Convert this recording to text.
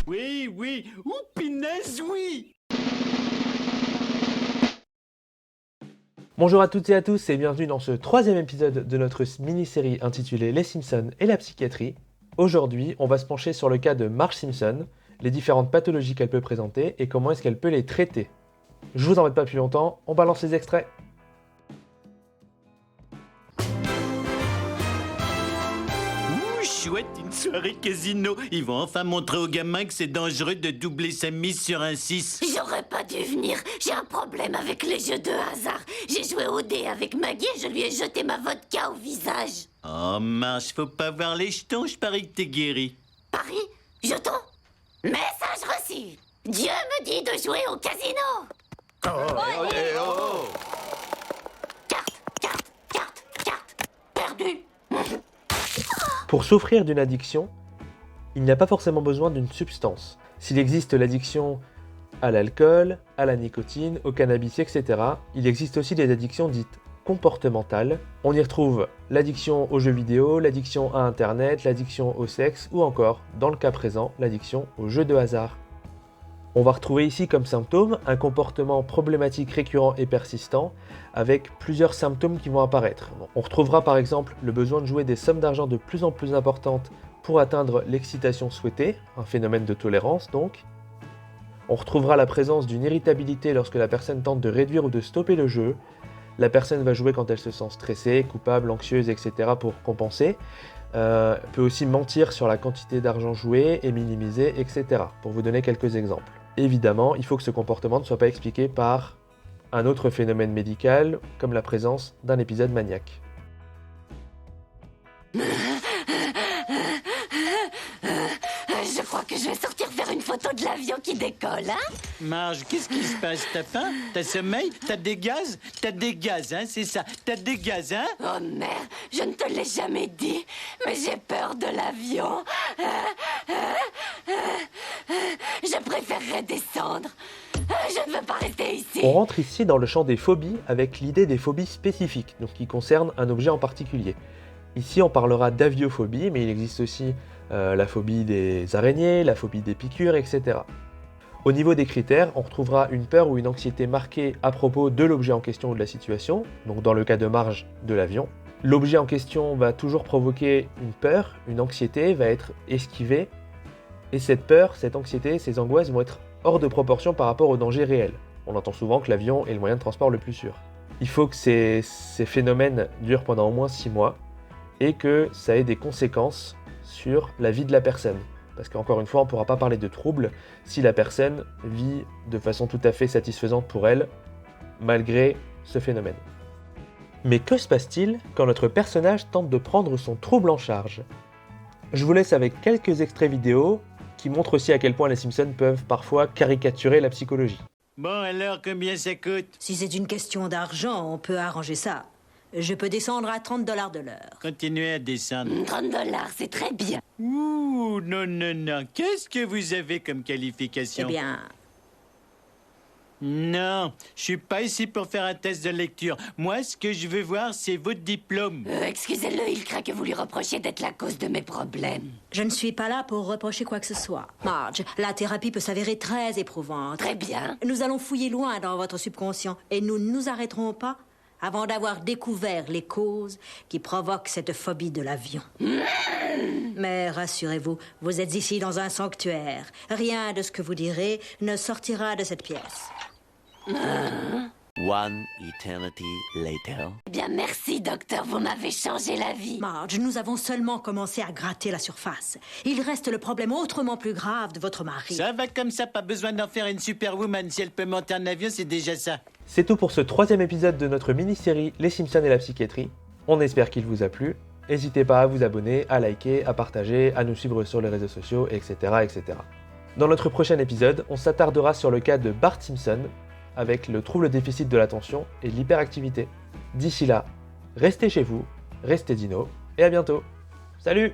Oui, ouh, pinaise, oui. Bonjour à toutes et à tous et bienvenue dans ce troisième épisode de notre mini-série intitulée Les Simpsons et la psychiatrie. Aujourd'hui, on va se pencher sur le cas de Marge Simpson, les différentes pathologies qu'elle peut présenter et comment est-ce qu'elle peut les traiter. Je vous embête pas plus longtemps, on balance les extraits. Ouh, chouette, une soirée casino. Ils vont enfin montrer aux gamins que c'est dangereux de doubler sa mise sur un 6. J'aurais pas dû venir. J'ai un problème avec les jeux de hasard. J'ai joué au dé avec Maggie et je lui ai jeté ma vodka au visage. Oh, Marge, faut pas voir les jetons, je parie que t'es guéri. Paris, jeton, message reçu. Dieu me dit de jouer au casino. Carte. Perdu. Pour souffrir d'une addiction, il n'y a pas forcément besoin d'une substance. S'il existe l'addiction à l'alcool, à la nicotine, au cannabis, etc., il existe aussi des addictions dites comportementales. On y retrouve l'addiction aux jeux vidéo, l'addiction à Internet, l'addiction au sexe ou encore, dans le cas présent, l'addiction aux jeux de hasard. On va retrouver ici comme symptôme un comportement problématique récurrent et persistant avec plusieurs symptômes qui vont apparaître. On retrouvera par exemple le besoin de jouer des sommes d'argent de plus en plus importantes pour atteindre l'excitation souhaitée, un phénomène de tolérance donc. On retrouvera la présence d'une irritabilité lorsque la personne tente de réduire ou de stopper le jeu. La personne va jouer quand elle se sent stressée, coupable, anxieuse, etc. pour compenser. Peut aussi mentir sur la quantité d'argent joué et minimiser, etc. pour vous donner quelques exemples. Évidemment, il faut que ce comportement ne soit pas expliqué par un autre phénomène médical, comme la présence d'un épisode maniaque. Je crois que je vais sortir faire une photo de l'avion qui décolle, hein? Marge, qu'est-ce qui se passe? T'as faim? T'as sommeil? T'as des gaz? T'as des gaz, hein, c'est ça? T'as des gaz, hein? Oh merde, je ne te l'ai jamais dit, mais j'ai peur de l'avion. Je préférerais descendre. Je ne veux pas rester ici. On rentre ici dans le champ des phobies avec l'idée des phobies spécifiques, donc qui concernent un objet en particulier. Ici, on parlera d'aviophobie, mais il existe aussi la phobie des araignées, la phobie des piqûres, etc. Au niveau des critères, on retrouvera une peur ou une anxiété marquée à propos de l'objet en question ou de la situation, donc dans le cas de Marge, de l'avion. L'objet en question va toujours provoquer une peur, une anxiété, va être esquivé, et cette peur, cette anxiété, ces angoisses vont être hors de proportion par rapport au danger réel. On entend souvent que l'avion est le moyen de transport le plus sûr. Il faut que ces phénomènes durent pendant au moins 6 mois, et que ça ait des conséquences sur la vie de la personne. Parce qu'encore une fois, on ne pourra pas parler de trouble si la personne vit de façon tout à fait satisfaisante pour elle, malgré ce phénomène. Mais que se passe-t-il quand notre personnage tente de prendre son trouble en charge? Je vous laisse avec quelques extraits vidéo qui montrent aussi à quel point les Simpsons peuvent parfois caricaturer la psychologie. Bon, alors, combien ça coûte? Si c'est une question d'argent, on peut arranger ça. Je peux descendre à $30 de l'heure. Continuez à descendre. $30, c'est très bien. Ouh, non. Qu'est-ce que vous avez comme qualification? Eh bien, Non, je suis pas ici pour faire un test de lecture. Moi, ce que je veux voir, c'est votre diplôme. Excusez-le, il craint que vous lui reprochiez d'être la cause de mes problèmes. je ne suis pas là pour reprocher quoi que ce soit. Marge, la thérapie peut s'avérer très éprouvante. Très bien. Nous allons fouiller loin dans votre subconscient et nous ne nous arrêterons pas avant d'avoir découvert les causes qui provoquent cette phobie de l'avion. Mais rassurez-vous, vous êtes ici dans un sanctuaire. Rien de ce que vous direz ne sortira de cette pièce. One eternity later. Eh bien, merci, docteur, vous m'avez changé la vie. Marge, nous avons seulement commencé à gratter la surface. Il reste le problème autrement plus grave de votre mari. Ça va comme ça, pas besoin d'en faire une superwoman. Si elle peut monter en avion, c'est déjà ça. C'est tout pour ce troisième épisode de notre mini-série Les Simpsons et la psychiatrie. On espère qu'il vous a plu. N'hésitez pas à vous abonner, à liker, à partager, à nous suivre sur les réseaux sociaux, etc. etc. Dans notre prochain épisode, on s'attardera sur le cas de Bart Simpson, avec le trouble déficit de l'attention et l'hyperactivité. D'ici là, restez chez vous, restez dino, et à bientôt. Salut!